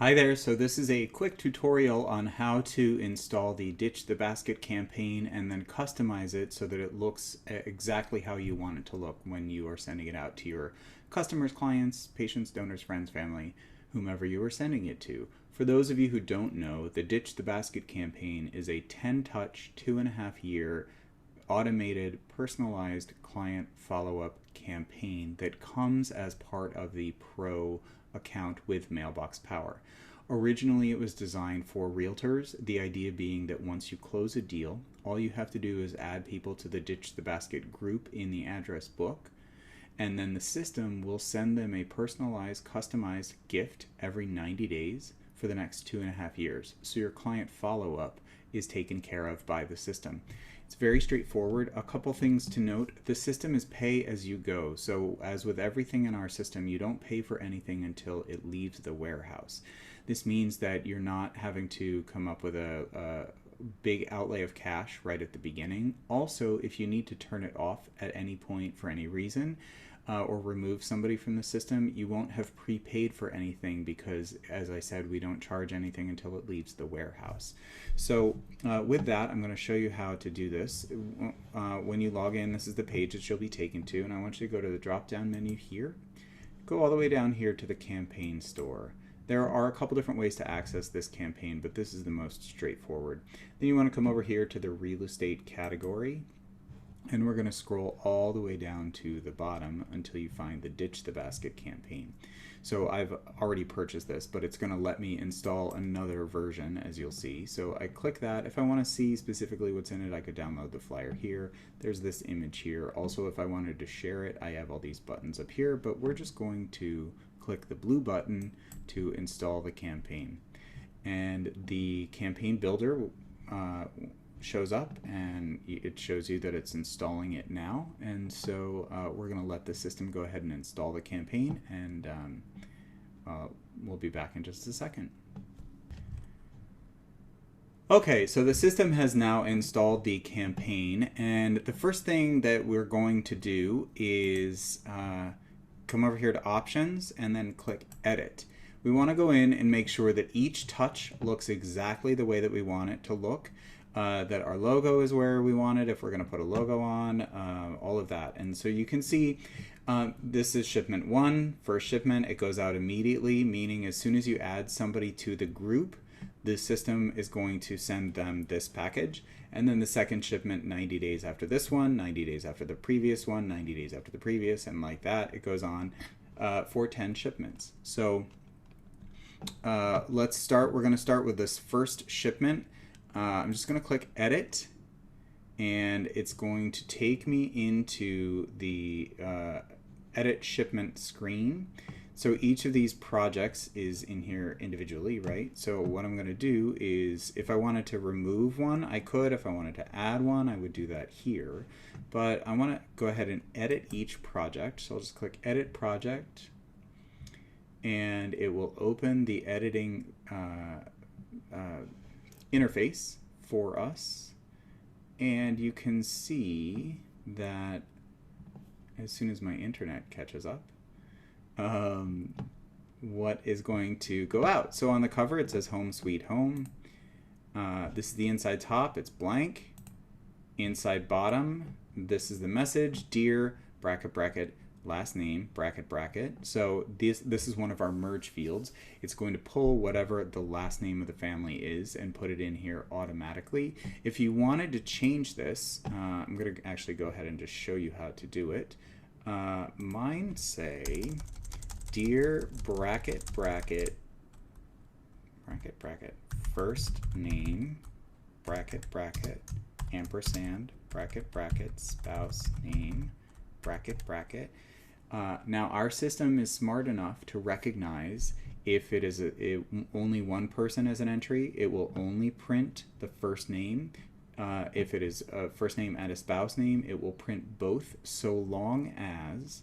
Hi there, so this is a quick tutorial on how to install the Ditch the Basket campaign and then customize it so that it looks exactly how you want it to look when you are sending it out to your customers, clients, patients, donors, friends, family, whomever you are sending it to. For those of you who don't know, the Ditch the Basket campaign is a 10-touch, 2.5-year automated, personalized client follow-up campaign that comes as part of the Pro account with Mailbox Power. Originally, it was designed for realtors, the idea being that once you close a deal, all you have to do is add people to the Ditch the Basket group in the address book, and then the system will send them a personalized, customized gift every 90 days for the next 2.5 years. So your client follow-up is taken care of by the system. It's very straightforward. A couple things to note. The system is pay as you go. So as with everything in our system, you don't pay for anything until it leaves the warehouse. This means that you're not having to come up with a big outlay of cash right at the beginning. Also, if you need to turn it off at any point for any reason, or remove somebody from the system, you won't have prepaid for anything because, as I said, we don't charge anything until it leaves the warehouse. So with that, I'm going to show you how to do this. When you log in, this is the page that you'll be taken to, and I want you to go to the drop-down menu here. Go all the way down here to the campaign store. There are a couple different ways to access this campaign, but this is the most straightforward. Then you want to come over here to the real estate category, and we're going to scroll all the way down to the bottom until you find the Ditch the Basket campaign. So I've already purchased this, but it's going to let me install another version, as you'll see. So I click that. If I want to see specifically what's in it, I could download the flyer here. There's this image here. Also, if I wanted to share it, I have all these buttons up here, but we're just going to click the blue button to install the campaign. And the campaign builder shows up, and it shows you that it's installing it now. And so we're going to let the system go ahead and install the campaign, and we'll be back in just a second. Okay, so the system has now installed the campaign, and the first thing that we're going to do is come over here to options and then click edit. We want to go in and make sure that each touch looks exactly the way that we want it to look. That our logo is where we want it, if we're going to put a logo on, all of that. And so you can see this is shipment 1, first shipment. It goes out immediately, meaning as soon as you add somebody to the group, the system is going to send them this package. And then the second shipment 90 days after this one, 90 days after the previous one, 90 days after the previous, and like that. It goes on for 10 shipments. So let's start. We're going to start with this first shipment. I'm just going to click edit, and it's going to take me into the edit shipment screen. So each of these projects is in here individually, right? So what I'm going to do is, if I wanted to remove one, I could. If I wanted to add one, I would do that here. But I want to go ahead and edit each project. So I'll just click edit project, and it will open the editing interface for us, and you can see that as soon as my internet catches up, what is going to go out. So on the cover it says Home Sweet Home. This is the inside top, it's blank. Inside bottom, this is the message, dear bracket bracket last name bracket bracket. So this is one of our merge fields. It's going to pull whatever the last name of the family is and put it in here automatically. If you wanted to change this, I'm going to actually go ahead and just show you how to do it. Mine say dear bracket bracket bracket bracket first name bracket bracket ampersand bracket bracket spouse name bracket bracket. Now our system is smart enough to recognize if it is only one person as an entry, it will only print the first name. If it is a first name and a spouse name, it will print both, so long as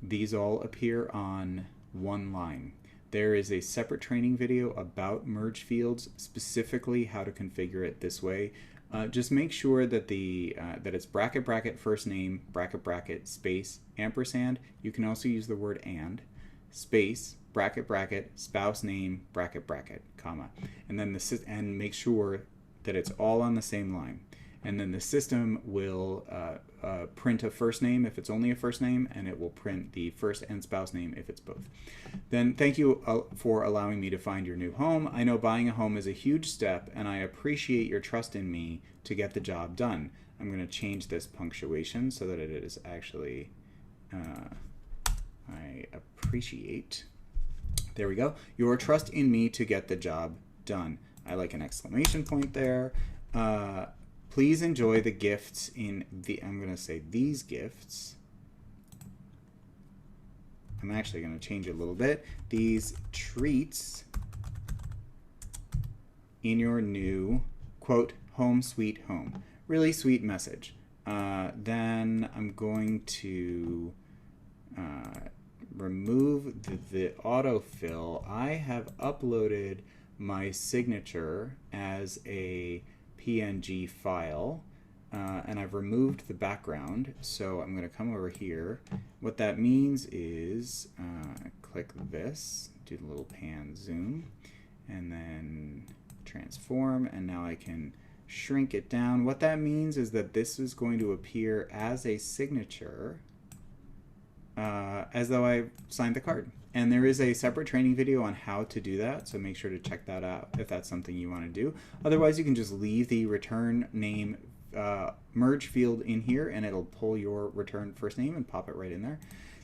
these all appear on one line. There is a separate training video about merge fields, specifically how to configure it this way. Just make sure that that it's bracket bracket first name bracket bracket space ampersand. You can also use the word and space bracket bracket spouse name bracket bracket comma, and then and make sure that it's all on the same line. And then the system will print a first name if it's only a first name, and it will print the first and spouse name if it's both. Then thank you for allowing me to find your new home. I know buying a home is a huge step, and I appreciate your trust in me to get the job done. I'm going to change this punctuation so that it is actually, I appreciate, there we go, your trust in me to get the job done. I like an exclamation point there. Please enjoy the gifts in I'm going to say these gifts. I'm actually going to change it a little bit. These treats in your new, quote, home sweet home. Really sweet message. Then I'm going to remove the autofill. I have uploaded my signature as a PNG file, and I've removed the background, so I'm going to come over here. What that means is click this, do the little pan zoom, and then transform, and now I can shrink it down. What that means is that this is going to appear as a signature, as though I signed the card. And there is a separate training video on how to do that, so make sure to check that out if that's something you want to do. Otherwise, you can just leave the return name merge field in here, and it'll pull your return first name and pop it right in there.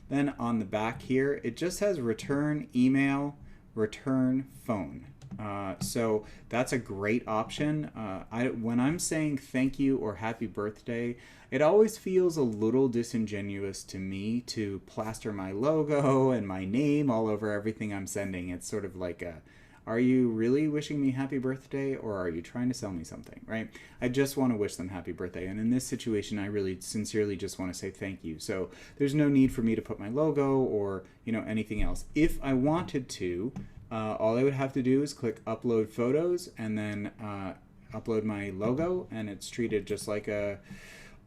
Then on the back here, it just has return email, return phone. So that's a great option. When I'm saying thank you or happy birthday, it always feels a little disingenuous to me to plaster my logo and my name all over everything I'm sending. It's sort of like are you really wishing me happy birthday, or are you trying to sell me something, right? I just want to wish them happy birthday. And in this situation, I really sincerely just want to say thank you. So there's no need for me to put my logo or, anything else. If I wanted to, all I would have to do is click upload photos and then upload my logo, and it's treated just like a,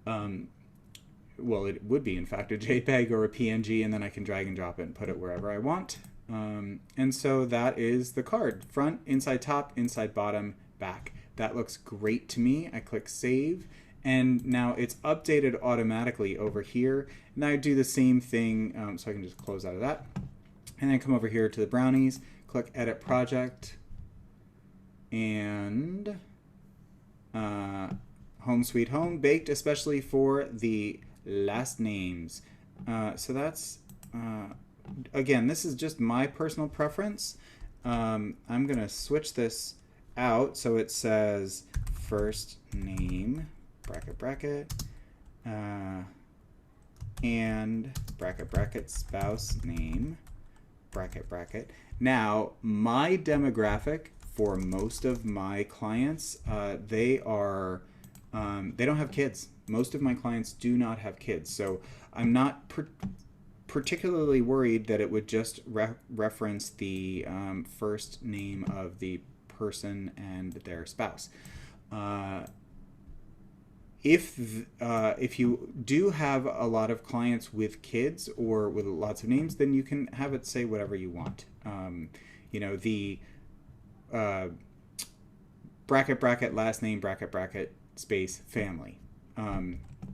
well, it would be in fact a JPEG or a PNG, and then I can drag and drop it and put it wherever I want. And so that is the card. Front, inside top, inside bottom, back. That looks great to me. I click save, and now it's updated automatically over here. And I do the same thing, so I can just close out of that. And then come over here to the brownies, click edit project, and home sweet home, baked especially for the last names. So that's, again, this is just my personal preference. I'm going to switch this out so it says first name, bracket, bracket, and bracket, bracket, spouse name, bracket, bracket. Now, my demographic for most of my clients, they don't have kids. Most of my clients do not have kids. So I'm not particularly worried that it would just reference the first name of the person and their spouse. If you do have a lot of clients with kids or with lots of names, then you can have it say whatever you want. The bracket, bracket, last name, bracket, bracket, space, family.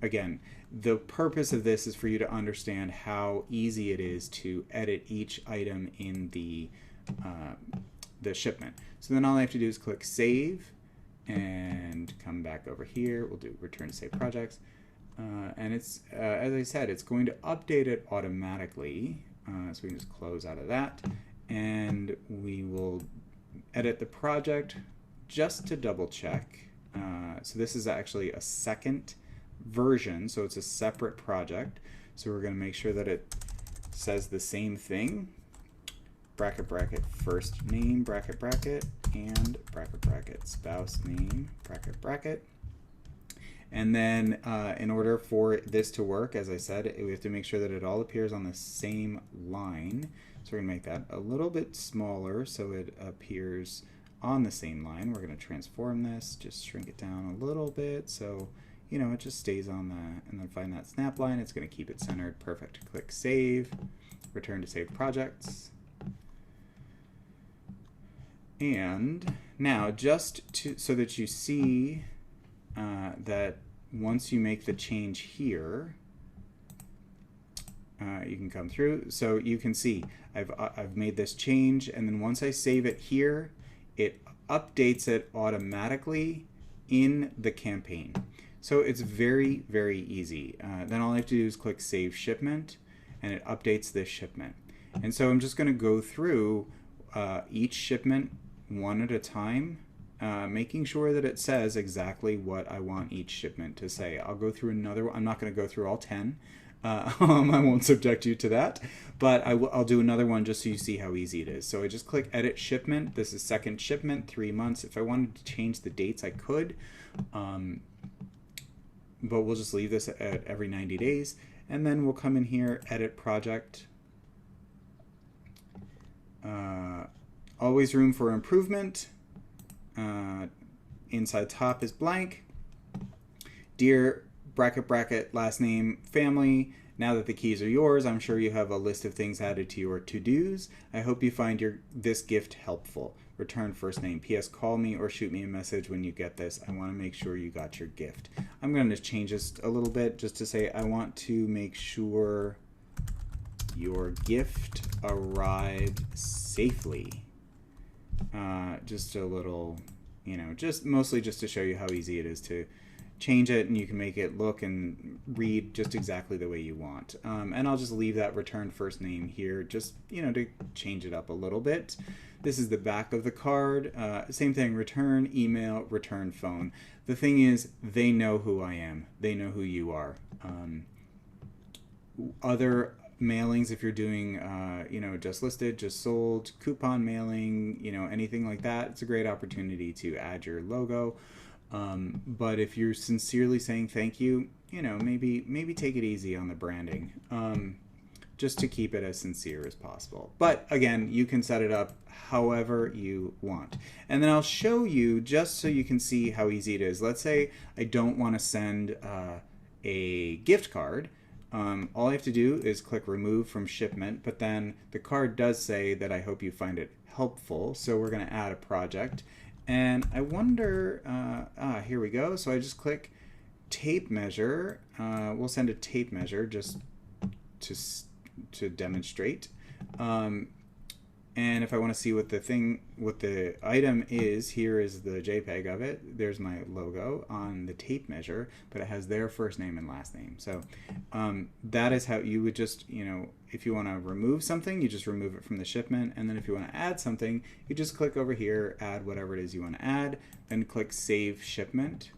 Again, the purpose of this is for you to understand how easy it is to edit each item in the shipment. So then all I have to do is click save and come back over here. We'll do return to save projects. And it's, as I said, it's going to update it automatically. So we can just close out of that. And we will edit the project just to double check. So this is actually a second version, so it's a separate project. So we're going to make sure that it says the same thing. Bracket, bracket, first name, bracket, bracket, and bracket, bracket, spouse name, bracket, bracket. And then in order for this to work, as I said, we have to make sure that it all appears on the same line. So we're going to make that a little bit smaller so it appears on the same line. We're going to transform this, just shrink it down a little bit so it just stays on that, and then find that snap line. It's going to keep it centered. Perfect. Click save, return to saved projects. And now, so that you see that once you make the change here, you can come through. So you can see I've made this change, and then once I save it here, it updates it automatically in the campaign. So it's very, very easy. Then all I have to do is click Save Shipment, and it updates this shipment. And so I'm just going to go through each shipment one at a time, making sure that it says exactly what I want each shipment to say. I'll go through another one. I'm not going to go through all 10. I won't subject you to that, but I'll do another one just so you see how easy it is. So I just click Edit Shipment. This is second shipment, 3 months. If I wanted to change the dates, I could, but we'll just leave this at every 90 days. And then we'll come in here, Edit Project. Always room for improvement. Inside top is blank. Dear bracket last name family, now that the keys are yours, I'm sure you have a list of things added to your to-dos. I hope you find this gift helpful. Return first name. P.S. Call me or shoot me a message when you get this. I want to make sure you got your gift. I'm going to change this a little bit just to say I want to make sure your gift arrived safely. Just a little, just mostly just to show you how easy it is to change it, and you can make it look and read just exactly the way you want. And I'll just leave that return first name here, just to change it up a little bit. This is the back of the card. Same thing, return email, return phone. The thing is, they know who I am. They know who you are. Other mailings, if you're doing just listed, just sold, coupon mailing, anything like that, it's a great opportunity to add your logo. But if you're sincerely saying thank you, maybe take it easy on the branding, just to keep it as sincere as possible. But again, you can set it up however you want. And then I'll show you just so you can see how easy it is. Let's say I don't want to send a gift card. All I have to do is click Remove from Shipment, but then the card does say that I hope you find it helpful. So we're going to add a project. And I wonder, here we go. So I just click tape measure. We'll send a tape measure just to demonstrate. And if I want to see what the item is, here is the JPEG of it. There's my logo on the tape measure, but it has their first name and last name. So that is how you would just, if you want to remove something, you just remove it from the shipment. And then if you want to add something, you just click over here, add whatever it is you want to add, then click Save Shipment.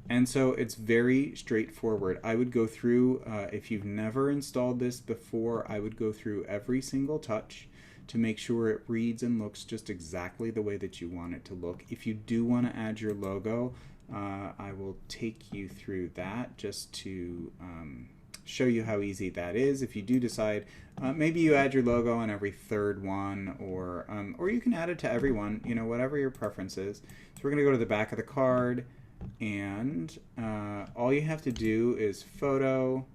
And so it's very straightforward. I would go through, if you've never installed this before, I would go through every single touch to make sure it reads and looks just exactly the way that you want it to look. If you do want to add your logo, I will take you through that just to show you how easy that is. If you do decide, maybe you add your logo on every third one, or you can add it to every one, whatever your preference is. So we're going to go to the back of the card, and all you have to do is photo,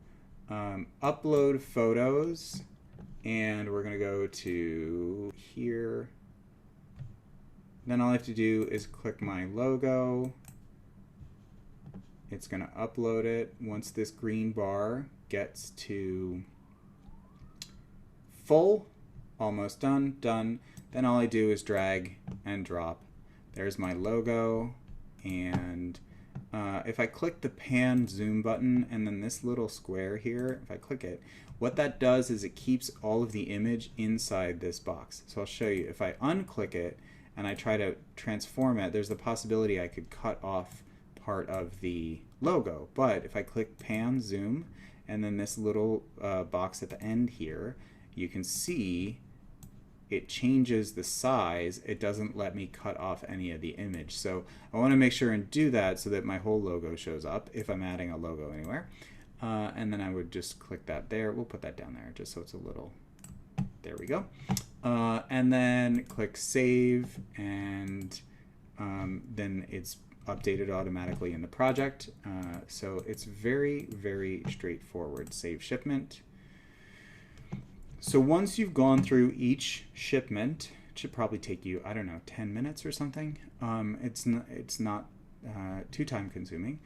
upload photos, and we're going to go to here. Then all I have to do is click my logo. It's going to upload it. Once this green bar gets to full, almost done, then all I do is drag and drop. There's my logo, and if I click the pan zoom button and then this little square here, if I click it, what that does is it keeps all of the image inside this box. So I'll show you. If I unclick it and I try to transform it, there's the possibility I could cut off part of the logo. But if I click pan zoom and then this little box at the end here, you can see it changes the size. It doesn't let me cut off any of the image. So I want to make sure and do that so that my whole logo shows up if I'm adding a logo anywhere. And then I would just click that there. We'll put that down there just so it's a little, there we go. And then click Save, and then it's updated automatically in the project. So it's very, very straightforward. Save shipment. So once you've gone through each shipment, should probably take you, I don't know, 10 minutes or something. It's not too time consuming.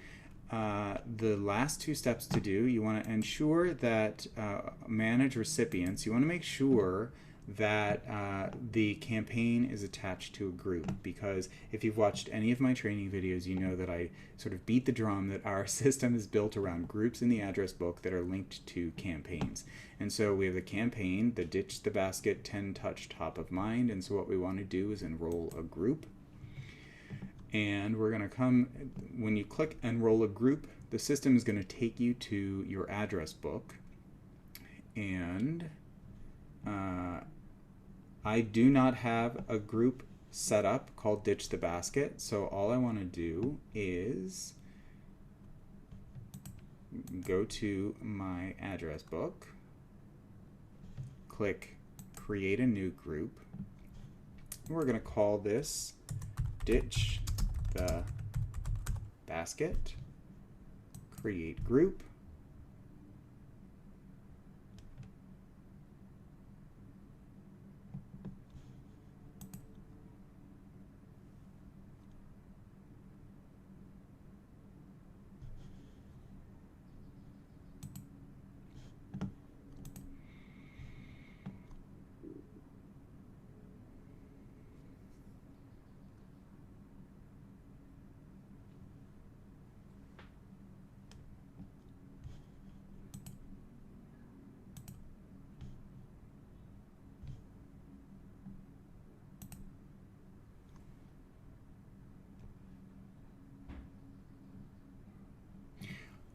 The last two steps to do, you want to ensure that manage recipients. You want to make sure that the campaign is attached to a group, because if you've watched any of my training videos, you know that I sort of beat the drum that our system is built around groups in the address book that are linked to campaigns. And so we have the campaign, the ditch the basket, 10 touch top of mind, and so what we want to do is enroll a group. And we're going to come, when you click enroll a group, the system is going to take you to your address book. And I do not have a group set up called Ditch the Basket, so all I want to do is go to my address book, click create a new group. We're going to call this Ditch the Basket, create group.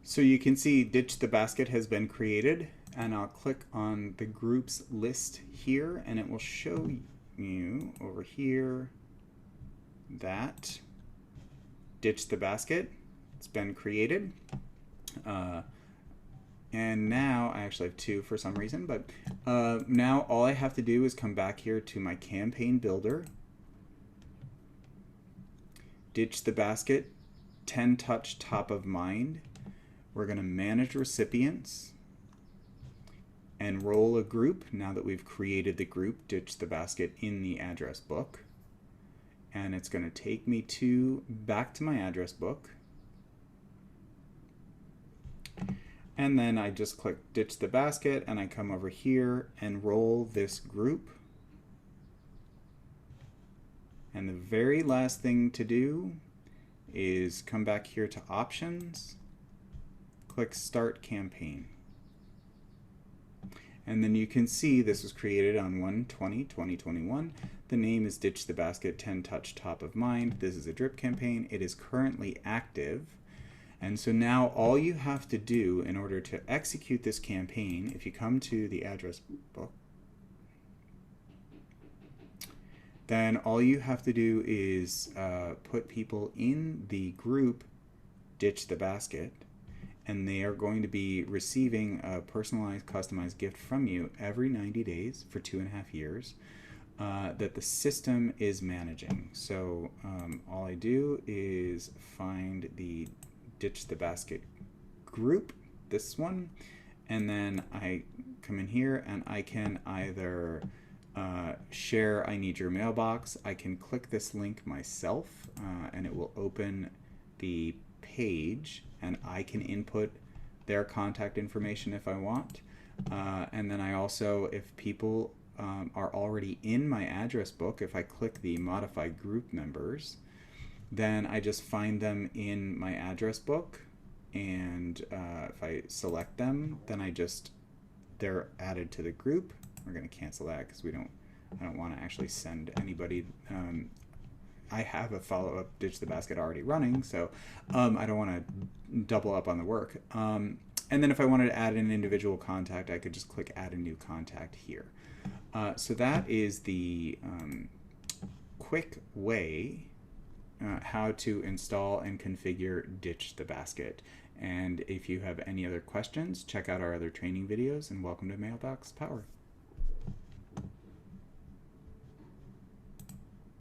So you can see Ditch the Basket has been created, and I'll click on the groups list here, and it will show you over here that Ditch the Basket, it's been created. And now I actually have two for some reason, but now all I have to do is come back here to my campaign builder, Ditch the Basket, 10 touch top of mind. We're going to manage recipients, enroll a group now that we've created the group Ditch the Basket in the address book. And it's going to take me back to my address book. And then I just click Ditch the Basket and I come over here, enroll this group. And the very last thing to do is come back here to options, click Start Campaign. And then you can see this was created on 1/20/2021. The name is Ditch the Basket 10 Touch Top of Mind. This is a drip campaign. It is currently active. And so now all you have to do in order to execute this campaign, if you come to the address book, then all you have to do is put people in the group Ditch the Basket, and they are going to be receiving a personalized, customized gift from you every 90 days for 2.5 years that the system is managing. So all I do is find the Ditch the Basket group, this one, and then I come in here and I can either share I need your mailbox. I can click this link myself and it will open the page, and I can input their contact information if I want. And then I also, if people are already in my address book, if I click the modify group members, then I just find them in my address book, and if I select them, then they're added to the group. We're going to cancel that because I don't want to actually send anybody. I have a follow-up Ditch the Basket already running, so I don't want to double up on the work. And then if I wanted to add an individual contact, I could just click Add a New Contact here. So that is the quick way how to install and configure Ditch the Basket. And if you have any other questions, check out our other training videos, and welcome to Mailbox Power.